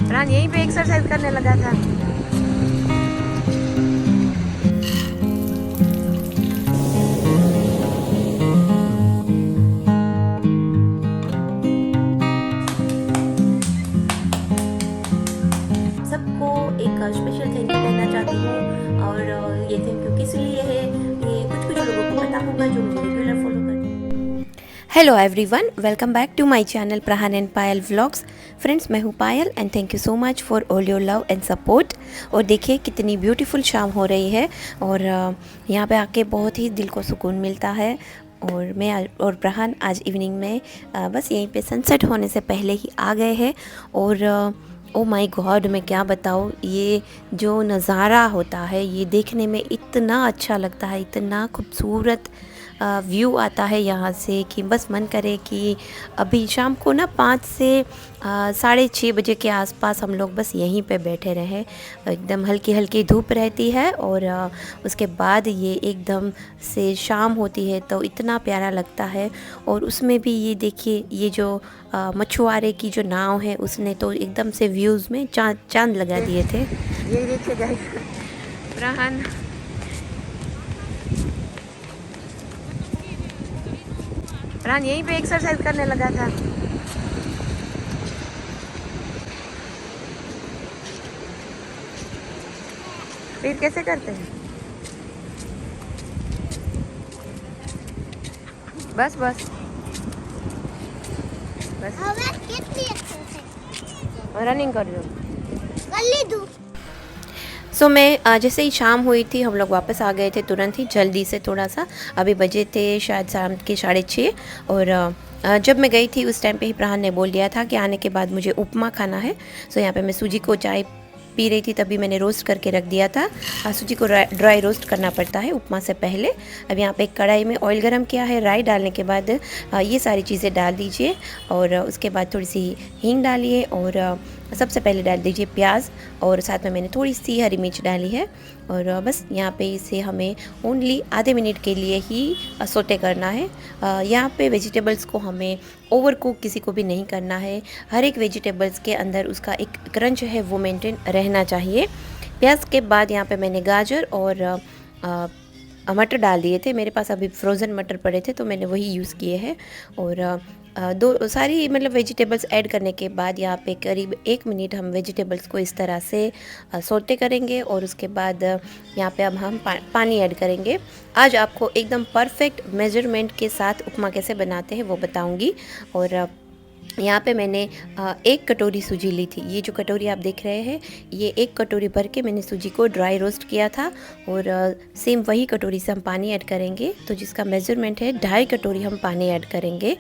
प्राण यहीं पे एक्सरसाइज करने लगा था। सबको एक स्पेशल थैंक यू कहना चाहती हूँ और ये थैंक यू किस लिए है ये कुछ कुछ लोगों को पता होगा जो मुझे रेगुलर फॉलो करते हैं। Hello everyone, welcome back to my channel Prahan and Payal vlogs. Friends, मैं हूँ Payal and thank you so much for all your love and support. और देखिए कितनी ब्यूटीफुल शाम हो रही है और यहाँ पे आके बहुत ही दिल को सुकून मिलता है। और मैं और प्रहान आज इवनिंग में बस यहीं पे सनसेट होने से पहले ही आ गए हैं। और ओ माय गॉड, मैं क्या बताऊँ, ये जो नज़ारा होता है ये देखने में इतना अच्छा लगता है, इतना खूबसूरत व्यू आता है यहाँ से कि बस मन करे कि अभी शाम को ना 5 से 6:30 बजे के आसपास हम लोग बस यहीं पे बैठे रहें। एकदम हल्की हल्की धूप रहती है और उसके बाद ये एकदम से शाम होती है तो इतना प्यारा लगता है। और उसमें भी ये देखिए, ये जो मछुआरे की जो नाव है उसने तो एकदम से व्यूज़ में चांद चांद लगा दिए थे। ये देखिए गाइस, प्रहान प्राण यहीं पे एक्सरसाइज करने लगा था। फिर कैसे करते हैं? बस बस बस रनिंग कर रही हूँ। मैं जैसे ही शाम हुई थी हम लोग वापस आ गए थे तुरंत ही, जल्दी से थोड़ा सा। अभी बजे थे शायद शाम के 6:30 और जब मैं गई थी उस टाइम पे ही प्रहान ने बोल दिया था कि आने के बाद मुझे उपमा खाना है। सो यहाँ पे मैं सूजी को चाय पी रही थी, तभी मैंने रोस्ट करके रख दिया था। सूजी को ड्राई रोस्ट करना पड़ता है उपमा से पहले। अब यहाँ पे एक कढ़ाई में ऑयल गरम किया है। राई डालने के बाद ये सारी चीज़ें डाल दीजिए और उसके बाद थोड़ी सी हींग डालिए और सबसे पहले डाल दीजिए प्याज और साथ में मैंने थोड़ी सी हरी मिर्च डाली है। और बस यहाँ पे इसे हमें ओनली आधे मिनट के लिए ही सोटे करना है। यहाँ पे वेजिटेबल्स को हमें ओवर कुक किसी को भी नहीं करना है। हर एक वेजिटेबल्स के अंदर उसका एक क्रंच है वो मेंटेन रहना चाहिए। प्याज के बाद यहाँ पे मैंने गाजर और मटर डाल दिए थे। मेरे पास अभी फ्रोज़न मटर पड़े थे तो मैंने वही यूज़ किए हैं। और दो सारी मतलब वेजिटेबल्स ऐड करने के बाद यहाँ पे करीब 1 मिनट हम वेजिटेबल्स को इस तरह से सौटे करेंगे और उसके बाद यहाँ पे अब हम पानी ऐड करेंगे। आज आपको एकदम परफेक्ट मेजरमेंट के साथ उपमा कैसे बनाते हैं वो बताऊँगी। और यहाँ पे मैंने 1 कटोरी सूजी ली थी। ये जो कटोरी आप देख रहे हैं ये 1 कटोरी भर के मैंने सूजी को ड्राई रोस्ट किया था। और सेम वही कटोरी से हम पानी ऐड करेंगे, तो जिसका मेज़रमेंट है 2.5 कटोरी हम पानी ऐड करेंगे।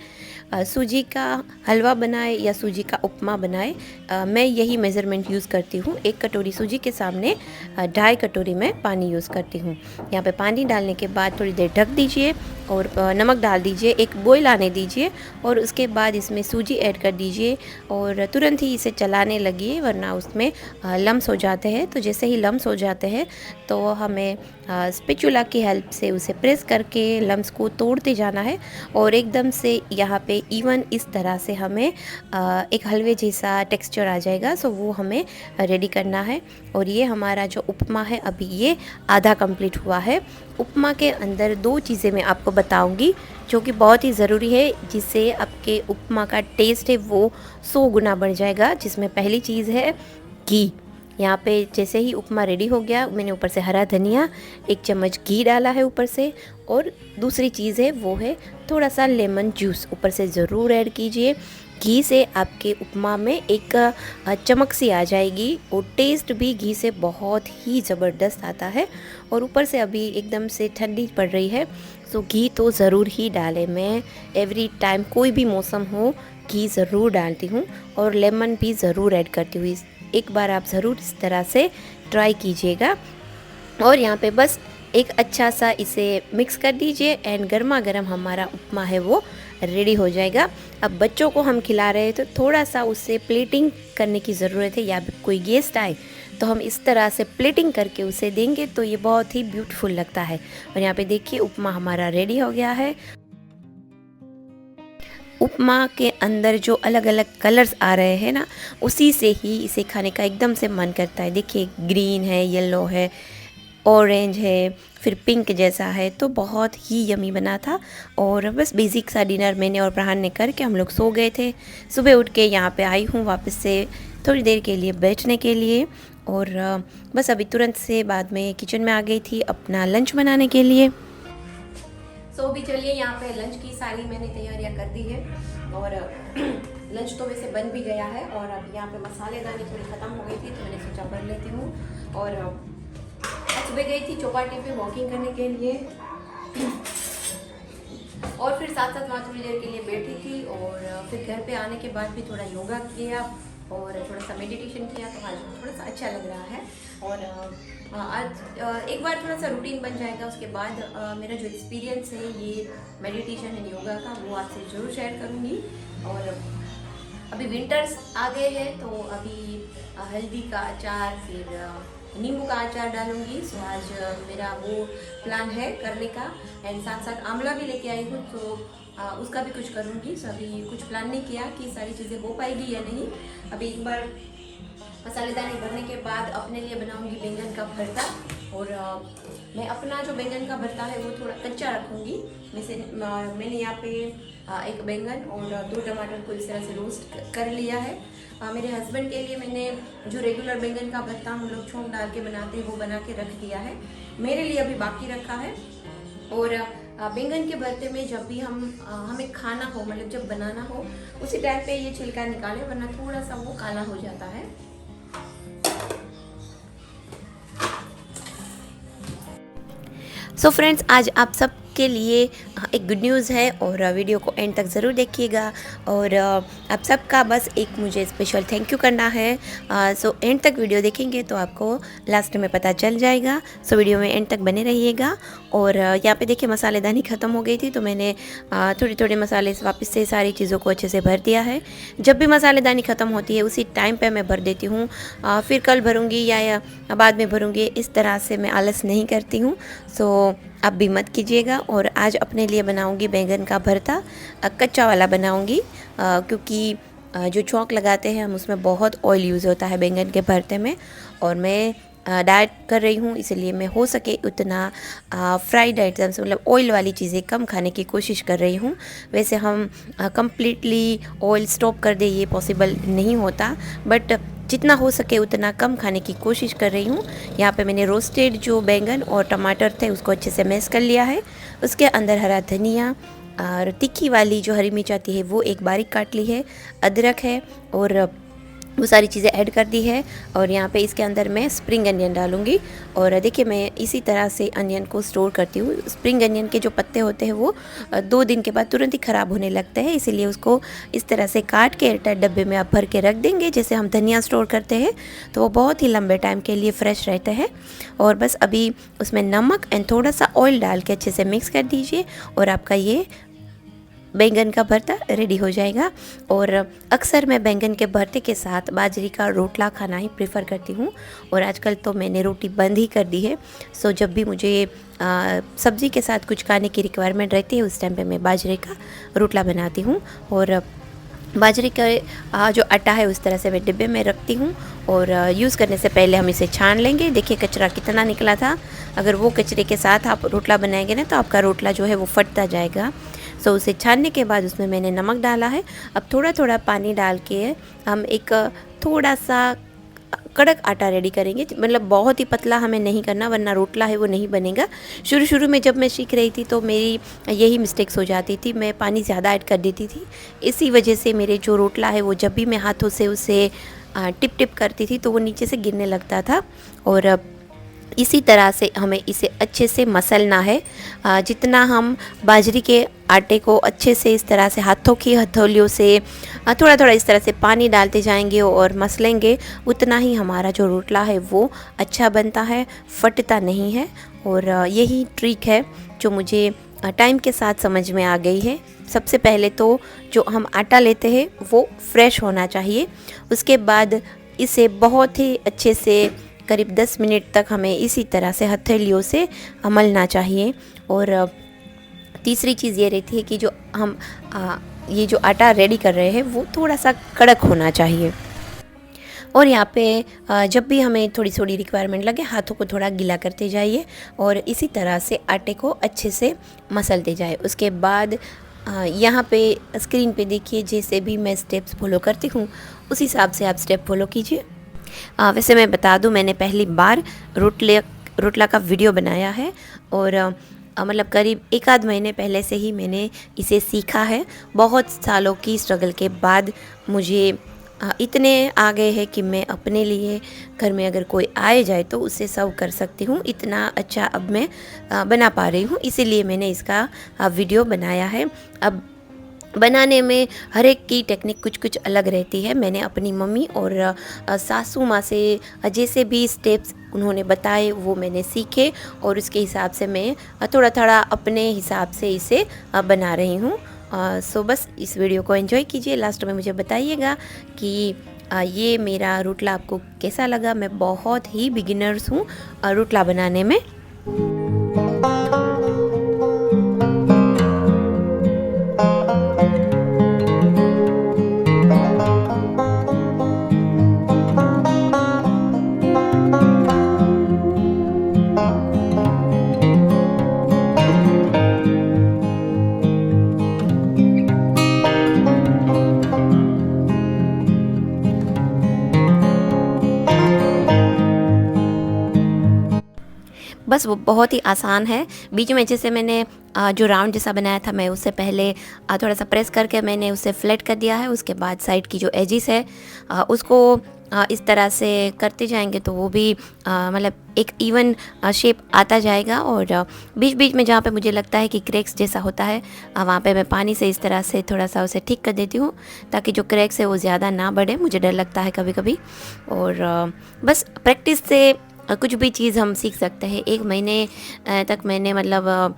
सूजी का हलवा बनाए या सूजी का उपमा बनाए, मैं यही मेज़रमेंट यूज़ करती हूँ। 1 कटोरी सूजी के सामने 2.5 कटोरी में पानी यूज़ करती हूँ। यहाँ पे पानी डालने के बाद थोड़ी देर ढक दीजिए और नमक डाल दीजिए, एक बॉईल आने दीजिए और उसके बाद इसमें सूजी ऐड कर दीजिए और तुरंत ही इसे चलाने लगिए वरना उसमें लम्स हो जाते हैं। तो जैसे ही लम्स हो जाते हैं तो हमें स्पैचुला की हेल्प से उसे प्रेस करके लम्स को तोड़ते जाना है और एकदम से यहाँ पे इवन इस तरह से हमें एक हलवे जैसा टेक्सचर आ जाएगा। सो वो हमें रेडी करना है। और ये हमारा जो उपमा है अभी ये आधा कंप्लीट हुआ है। उपमा के अंदर 2 चीज़ें मैं आपको बताऊंगी जो कि बहुत ही ज़रूरी है, जिससे आपके उपमा का टेस्ट है वो 100 गुना बढ़ जाएगा। जिसमें पहली चीज़ है घी। यहाँ पे जैसे ही उपमा रेडी हो गया मैंने ऊपर से हरा धनिया 1 चम्मच घी डाला है ऊपर से। और दूसरी चीज़ है वो है थोड़ा सा लेमन जूस ऊपर से ज़रूर ऐड कीजिए। घी से आपके उपमा में एक चमक सी आ जाएगी और टेस्ट भी घी से बहुत ही ज़बरदस्त आता है। और ऊपर से अभी एकदम से ठंडी पड़ रही है सो घी तो ज़रूर ही डालें। मैं एवरी टाइम कोई भी मौसम हो घी ज़रूर डालती हूँ और लेमन भी ज़रूर ऐड करती हूँ। एक बार आप ज़रूर इस तरह से ट्राई कीजिएगा। और यहाँ पे बस एक अच्छा सा इसे मिक्स कर दीजिए एंड गर्मा गर्म हमारा उपमा है वो रेडी हो जाएगा। अब बच्चों को हम खिला रहे हैं तो थोड़ा सा उससे प्लेटिंग करने की ज़रूरत है, या कोई गेस्ट आए तो हम इस तरह से प्लेटिंग करके उसे देंगे तो ये बहुत ही ब्यूटीफुल लगता है। और यहाँ पे देखिए उपमा हमारा रेडी हो गया है। उपमा के अंदर जो अलग अलग कलर्स आ रहे हैं ना, उसी से ही इसे खाने का एकदम से मन करता है। देखिए ग्रीन है, येलो है, ऑरेंज है, फिर पिंक जैसा है, तो बहुत ही यमी बना था। और बस बेसिक सा डिनर मैंने और प्रहान ने करके हम लोग सो गए थे। सुबह उठ के यहाँ पे आई हूँ वापस से थोड़ी देर के लिए बैठने के लिए, और बस अभी तुरंत से बाद में किचन में आ गई थी अपना लंच बनाने के लिए। सो अभी चलिए यहाँ पे लंच की सारी मैंने तैयारियाँ कर दी है, और लंच तो वैसे बन भी गया है। और अब यहाँ पे मसालेदानी थोड़ी ख़त्म हो गई थी तो मैंने सोचा भर लेती हूँ। और सुबह गई थी चौपाटी पे वॉकिंग करने के लिए, और फिर साथ साथ वहाँ थोड़ी देर के लिए बैठी थी, और फिर घर पे आने के बाद भी थोड़ा योगा किया और थोड़ा सा मेडिटेशन किया, तो आज थोड़ा सा अच्छा लग रहा है। और आज एक बार थोड़ा सा रूटीन बन जाएगा, उसके बाद मेरा जो एक्सपीरियंस है ये मेडिटेशन एंड योगा का, वो आपसे ज़रूर शेयर करूँगी। और अभी विंटर्स आ गए हैं तो अभी हल्दी का अचार, फिर नींबू का अचार डालूंगी। सो आज मेरा वो प्लान है करने का, एंड साथ साथ आंवला भी लेके आई हूँ, तो उसका भी कुछ करूँगी। सो अभी कुछ प्लान नहीं किया कि सारी चीज़ें हो पाएगी या नहीं। अभी एक बार मसालेदानी भरने के बाद अपने लिए बनाऊंगी बैंगन का भरता, और मैं अपना जो बैंगन का भरता है वो थोड़ा कच्चा रखूँगी। मैंने यहाँ पे एक बैंगन और 2 टमाटर को इस तरह से रोस्ट कर लिया है। मेरे हस्बैंड के लिए मैंने जो रेगुलर बैंगन का भरता हम लोग छोंक डाल के बनाते हैं वो बना के रख दिया है, मेरे लिए अभी बाकी रखा है। और बैंगन के भरते में जब भी हमें खाना हो, मतलब जब बनाना हो, उसी टाइम पे ये छिलका निकालें, वरना थोड़ा सा वो काला हो जाता है। सो फ्रेंड्स, आज आप सब के लिए एक गुड न्यूज़ है, और वीडियो को एंड तक ज़रूर देखिएगा। और आप सबका बस एक मुझे स्पेशल थैंक यू करना है। सो एंड तक वीडियो देखेंगे तो आपको लास्ट में पता चल जाएगा। सो वीडियो में एंड तक बने रहिएगा। और यहाँ पे देखिए मसालेदानी ख़त्म हो गई थी, तो मैंने थोड़े थोड़े मसाले वापस से सारी चीज़ों को अच्छे से भर दिया है। जब भी मसालेदानी ख़त्म होती है उसी टाइम पे मैं भर देती हूँ, फिर कल भरूँगी या बाद में भरूँगी, इस तरह से मैं आलस नहीं करती हूँ। सो आप भी मत कीजिएगा। और आज अपने लिए बनाऊंगी बैंगन का भरता, कच्चा वाला बनाऊंगी, क्योंकि जो चौंक लगाते हैं हम उसमें बहुत ऑयल यूज़ होता है बैंगन के भरते में, और मैं डाइट कर रही हूँ, इसलिए मैं हो सके उतना फ्राइड आइटम्स, मतलब ऑयल वाली चीज़ें कम खाने की कोशिश कर रही हूँ। वैसे हम कम्प्लीटली ऑयल स्टॉप कर दे ये पॉसिबल नहीं होता, बट जितना हो सके उतना कम खाने की कोशिश कर रही हूँ। यहाँ पे मैंने रोस्टेड जो बैंगन और टमाटर थे उसको अच्छे से मैश कर लिया है। उसके अंदर हरा धनिया और तीखी वाली जो हरी मिर्च आती है वो एक बारीक काट ली है, अदरक है, और वो सारी चीज़ें ऐड कर दी है। और यहाँ पे इसके अंदर मैं स्प्रिंग अनियन डालूँगी। और देखिए मैं इसी तरह से अनियन को स्टोर करती हूँ। स्प्रिंग अनियन के जो पत्ते होते हैं वो 2 दिन के बाद तुरंत ही ख़राब होने लगते हैं, इसीलिए उसको इस तरह से काट के एयरटाइट डब्बे में आप भर के रख देंगे, जैसे हम धनिया स्टोर करते हैं, तो वो बहुत ही लंबे टाइम के लिए फ्रेश रहते हैं। और बस अभी उसमें नमक एंड थोड़ा सा ऑयल डाल के अच्छे से मिक्स कर दीजिए, और आपका ये बैंगन का भरता रेडी हो जाएगा। और अक्सर मैं बैंगन के भरते के साथ बाजरी का रोटला खाना ही प्रेफर करती हूँ, और आजकल तो मैंने रोटी बंद ही कर दी है। सो जब भी मुझे सब्ज़ी के साथ कुछ खाने की रिक्वायरमेंट रहती है उस टाइम पे मैं बाजरे का रोटला बनाती हूँ। और बाजरे का जो आटा है उस तरह से मैं डिब्बे में रखती हूँ, और यूज़ करने से पहले हम इसे छान लेंगे। देखिए कचरा कितना निकला था, अगर वो कचरे के साथ आप रोटला बनाएंगे ना तो आपका रोटला जो है वो फटता जाएगा। सो उसे छानने के बाद उसमें मैंने नमक डाला है। अब थोड़ा थोड़ा पानी डाल के हम एक थोड़ा सा कड़क आटा रेडी करेंगे, मतलब बहुत ही पतला हमें नहीं करना, वरना रोटला है वो नहीं बनेगा। शुरू शुरू में जब मैं सीख रही थी तो मेरी यही मिस्टेक्स हो जाती थी, मैं पानी ज़्यादा ऐड कर देती थी। इसी वजह से मेरे जो रोटला है वो जब भी मैं हाथों से उसे टिप टिप करती थी तो वो नीचे से गिरने लगता था। और इसी तरह से हमें इसे अच्छे से मसलना है। जितना हम बाजरी के आटे को अच्छे से इस तरह से हाथों की हथौलियों से थोड़ा थोड़ा इस तरह से पानी डालते जाएंगे और मसलेंगे, उतना ही हमारा जो रोटला है वो अच्छा बनता है, फटता नहीं है। और यही ट्रिक है जो मुझे टाइम के साथ समझ में आ गई है। सबसे पहले तो जो हम आटा लेते हैं वो फ्रेश होना चाहिए, उसके बाद इसे बहुत ही अच्छे से करीब 10 मिनट तक हमें इसी तरह से हथेलियों से मलना चाहिए। और तीसरी चीज़ ये रहती है कि जो हम ये जो आटा रेडी कर रहे हैं वो थोड़ा सा कड़क होना चाहिए। और यहाँ पे जब भी हमें थोड़ी थोड़ी रिक्वायरमेंट लगे हाथों को थोड़ा गीला करते जाइए और इसी तरह से आटे को अच्छे से मसलते जाए। उसके बाद यहाँ पे स्क्रीन पे देखिए जैसे भी मैं स्टेप्स फॉलो करती हूँ उस हिसाब से आप स्टेप फॉलो कीजिए। वैसे मैं बता दूँ मैंने पहली बार रोटला का वीडियो बनाया है और मतलब करीब 1 आध महीने पहले से ही मैंने इसे सीखा है। बहुत सालों की स्ट्रगल के बाद मुझे इतने आ गए हैं कि मैं अपने लिए घर में अगर कोई आए जाए तो उसे सर्व कर सकती हूँ। इतना अच्छा अब मैं बना पा रही हूँ, इसीलिए मैंने इसका वीडियो बनाया है। अब बनाने में हर एक की टेक्निक कुछ कुछ अलग रहती है। मैंने अपनी मम्मी और सासू माँ से जैसे भी स्टेप्स उन्होंने बताए वो मैंने सीखे और उसके हिसाब से मैं थोड़ा थोड़ा अपने हिसाब से इसे बना रही हूँ। सो बस इस वीडियो को एंजॉय कीजिए। लास्ट में मुझे बताइएगा कि ये मेरा रोटला आपको कैसा लगा। मैं बहुत ही बिगिनर्स हूँ रोटला बनाने में। बस वो बहुत ही आसान है। बीच में जैसे मैंने जो राउंड जैसा बनाया था मैं उससे पहले थोड़ा सा प्रेस करके मैंने उसे फ्लैट कर दिया है। उसके बाद साइड की जो एजिस है उसको इस तरह से करते जाएंगे तो वो भी मतलब एक इवन शेप आता जाएगा। और बीच बीच में जहाँ पे मुझे लगता है कि क्रैक्स जैसा होता है वहाँ पे मैं पानी से इस तरह से थोड़ा सा उसे ठीक कर देती हूँ ताकि जो क्रैक्स है वो ज़्यादा ना बढ़े। मुझे डर लगता है कभी कभी। और बस प्रैक्टिस से कुछ भी चीज़ हम सीख सकते हैं। 1 महीने तक मैंने मतलब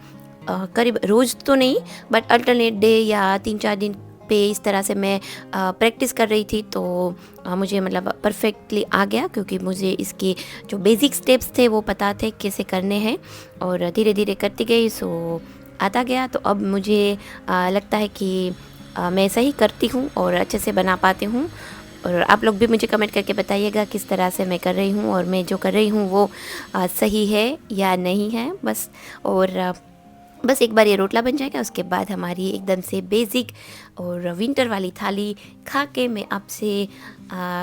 करीब रोज़ तो नहीं बट अल्टरनेट डे या 3-4 दिन पे इस तरह से मैं प्रैक्टिस कर रही थी तो मुझे मतलब परफेक्टली आ गया क्योंकि मुझे इसके जो बेसिक स्टेप्स थे वो पता थे कैसे करने हैं और धीरे धीरे करती गई सो आता गया। तो अब मुझे लगता है कि मैं सही करती हूँ और अच्छे से बना पाती हूँ। और आप लोग भी मुझे कमेंट करके बताइएगा किस तरह से मैं कर रही हूँ और मैं जो कर रही हूँ वो सही है या नहीं है बस। और बस एक बार ये रोटला बन जाएगा उसके बाद हमारी एकदम से बेसिक और विंटर वाली थाली खा के मैं आपसे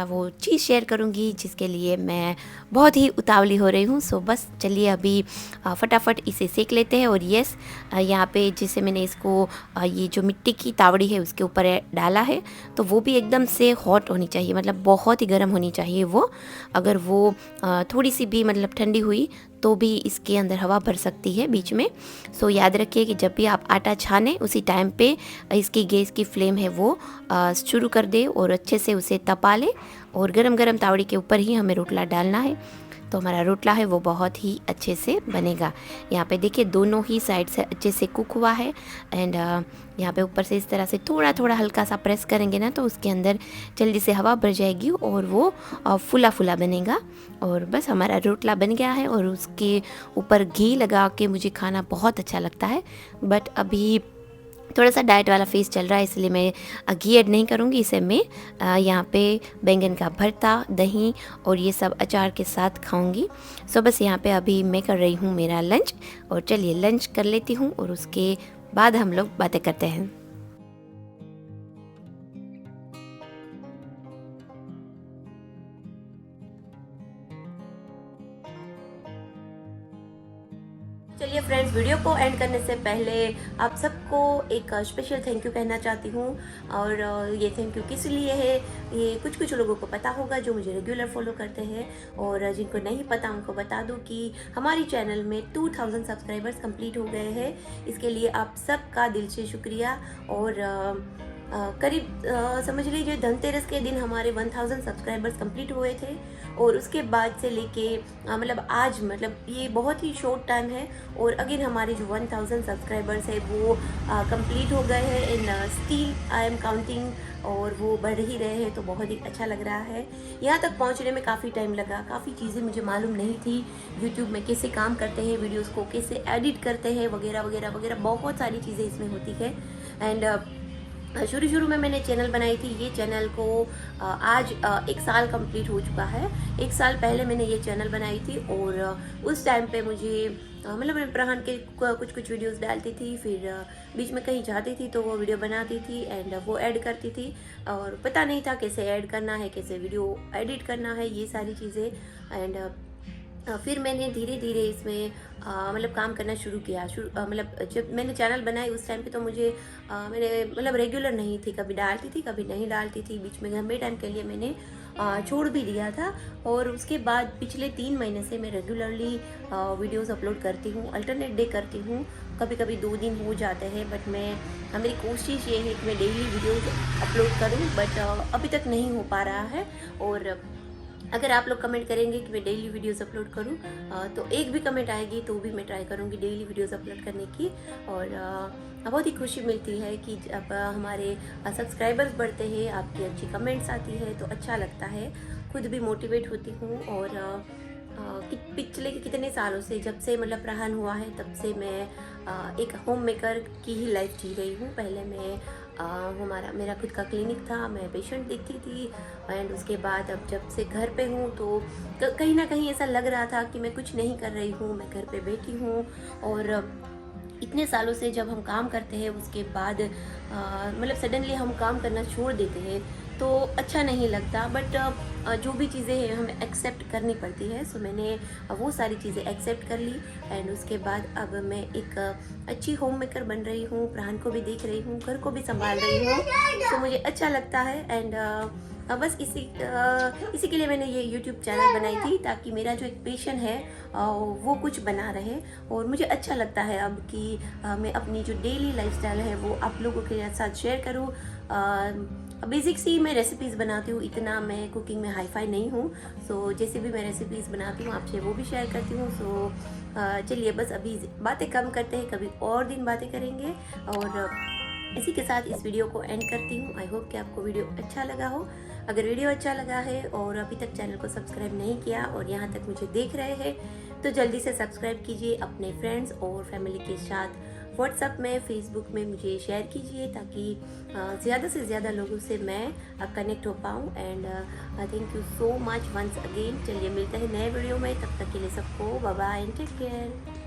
वो चीज़ शेयर करूँगी जिसके लिए मैं बहुत ही उतावली हो रही हूँ। सो बस चलिए अभी फटाफट इसे सेक लेते हैं। और यस यहाँ पे जैसे मैंने इसको ये जो मिट्टी की तावड़ी है उसके ऊपर डाला है तो वो भी एकदम से हॉट होनी चाहिए, मतलब बहुत ही गर्म होनी चाहिए वो। अगर वो थोड़ी सी भी मतलब ठंडी हुई तो भी इसके अंदर हवा भर सकती है बीच में। सो याद रखिए कि जब भी आप आटा छाने उसी टाइम पे इसकी गैस की फ्लेम है वो शुरू कर दे और अच्छे से उसे तपा ले और गरम गरम तावड़ी के ऊपर ही हमें रोटला डालना है तो हमारा रोटला है वो बहुत ही अच्छे से बनेगा। यहाँ पे देखिए दोनों ही साइड से अच्छे से कुक हुआ है एंड यहाँ पे ऊपर से इस तरह से थोड़ा थोड़ा हल्का सा प्रेस करेंगे ना तो उसके अंदर जल्दी से हवा भर जाएगी और वो फुला फुला बनेगा। और बस हमारा रोटला बन गया है और उसके ऊपर घी लगा के मुझे खाना बहुत अच्छा लगता है। बट अभी थोड़ा सा डाइट वाला फेस चल रहा है इसलिए मैं घी ऐड नहीं करूँगी। इसे मैं यहाँ पे बैंगन का भरता, दही और ये सब अचार के साथ खाऊंगी। सो बस यहाँ पे अभी मैं कर रही हूँ मेरा लंच और चलिए लंच कर लेती हूँ और उसके बाद हम लोग बातें करते हैं। चलिए फ्रेंड्स, वीडियो को एंड करने से पहले आप सबको एक स्पेशल थैंक यू कहना चाहती हूँ। और ये थैंक यू किस लिए है ये कुछ कुछ लोगों को पता होगा जो मुझे रेगुलर फॉलो करते हैं, और जिनको नहीं पता उनको बता दूँ कि हमारी चैनल में 2000 सब्सक्राइबर्स कंप्लीट हो गए हैं। इसके लिए आप सबका दिल से शुक्रिया। और करीब समझ लीजिए धनतेरस के दिन हमारे 1000 सब्सक्राइबर्स कंप्लीट हुए थे और उसके बाद से लेके मतलब आज मतलब ये बहुत ही शॉर्ट टाइम है और अगेन हमारे जो 1000 सब्सक्राइबर्स है वो कंप्लीट हो गए हैं in still I am counting और वो बढ़ ही रहे हैं। तो बहुत ही अच्छा लग रहा है। यहाँ तक पहुँचने में काफ़ी टाइम लगा, काफ़ी चीज़ें मुझे मालूम नहीं थी यूट्यूब में कैसे काम करते हैं, वीडियोज़ को कैसे एडिट करते हैं वगैरह वगैरह वगैरह, बहुत सारी चीज़ें इसमें होती है। एंड शुरू शुरू में मैंने चैनल बनाई थी। ये चैनल को आज 1 साल कंप्लीट हो चुका है। 1 साल पहले मैंने ये चैनल बनाई थी और उस टाइम पे मुझे मतलब मैं प्रहान के कुछ कुछ वीडियोस डालती थी, फिर बीच में कहीं जाती थी तो वो वीडियो बनाती थी एंड वो ऐड करती थी, और पता नहीं था कैसे ऐड करना है, कैसे वीडियो एडिट करना है, ये सारी चीज़ें। एंड फिर मैंने धीरे धीरे इसमें मतलब काम करना शुरू किया। मतलब जब मैंने चैनल बनाई उस टाइम पे तो मुझे मैंने मतलब रेगुलर नहीं थी, कभी डालती थी कभी नहीं डालती थी, बीच में लंबे टाइम के लिए मैंने छोड़ भी दिया था। और उसके बाद पिछले 3 महीने से मैं रेगुलरली वीडियोस अपलोड करती हूँ, अल्टरनेट डे करती हूँ, कभी कभी 2 दिन हो जाते हैं, बट मेरी कोशिश ये है कि मैं डेली वीडियोस अपलोड करूँ, बट अभी तक नहीं हो पा रहा है। और अगर आप लोग कमेंट करेंगे कि मैं डेली वीडियोस अपलोड करूं, तो एक भी कमेंट आएगी तो भी मैं ट्राई करूंगी डेली वीडियोस अपलोड करने की। और बहुत ही खुशी मिलती है कि जब हमारे सब्सक्राइबर्स बढ़ते हैं, आपकी अच्छी कमेंट्स आती है तो अच्छा लगता है, खुद भी मोटिवेट होती हूँ। और पिछले कितने सालों से, जब से मतलब प्रहान हुआ है तब से मैं एक होम मेकर की ही लाइफ जी रही हूँ। पहले मैं मेरा खुद का क्लिनिक था, मैं पेशेंट देखती थी, एंड उसके बाद अब जब से घर पे हूँ तो कहीं ना कहीं ऐसा लग रहा था कि मैं कुछ नहीं कर रही हूँ, मैं घर पे बैठी हूँ। और इतने सालों से जब हम काम करते हैं उसके बाद मतलब सडनली हम काम करना छोड़ देते हैं तो अच्छा नहीं लगता, बट जो भी चीज़ें हैं हमें एक्सेप्ट करनी पड़ती है। सो मैंने वो सारी चीज़ें एक्सेप्ट कर ली एंड उसके बाद अब मैं एक अच्छी होम मेकर बन रही हूँ, प्राण को भी देख रही हूँ, घर को भी संभाल रही हूँ, तो मुझे अच्छा लगता है। एंड बस इसी के लिए मैंने ये YouTube चैनल बनाई थी, ताकि मेरा जो एक पैशन है वो कुछ बना रहे। और मुझे अच्छा लगता है अब कि मैं अपनी जो डेली लाइफस्टाइल है वो आप लोगों के साथ शेयर करूँ। बेसिक सी मैं रेसिपीज़ बनाती हूँ, इतना मैं कुकिंग में हाई फाई नहीं हूँ। सो जैसे भी मैं रेसिपीज़ बनाती हूँ आपसे वो भी शेयर करती हूँ। सो चलिए बस अभी बातें कम करते हैं, कभी और दिन बातें करेंगे। और इसी के साथ इस वीडियो को एंड करती हूँ। आई होप कि आपको वीडियो अच्छा लगा हो। अगर वीडियो अच्छा लगा है और अभी तक चैनल को सब्सक्राइब नहीं किया और यहाँ तक मुझे देख रहे हैं तो जल्दी से सब्सक्राइब कीजिए, अपने फ्रेंड्स और फैमिली के साथ व्हाट्सएप में, फेसबुक में मुझे शेयर कीजिए, ताकि ज़्यादा से ज़्यादा लोगों से मैं कनेक्ट हो पाऊँ। And thank you so much once again. चलिए मिलते हैं नए वीडियो में, तब तक के लिए सबको bye bye and take care.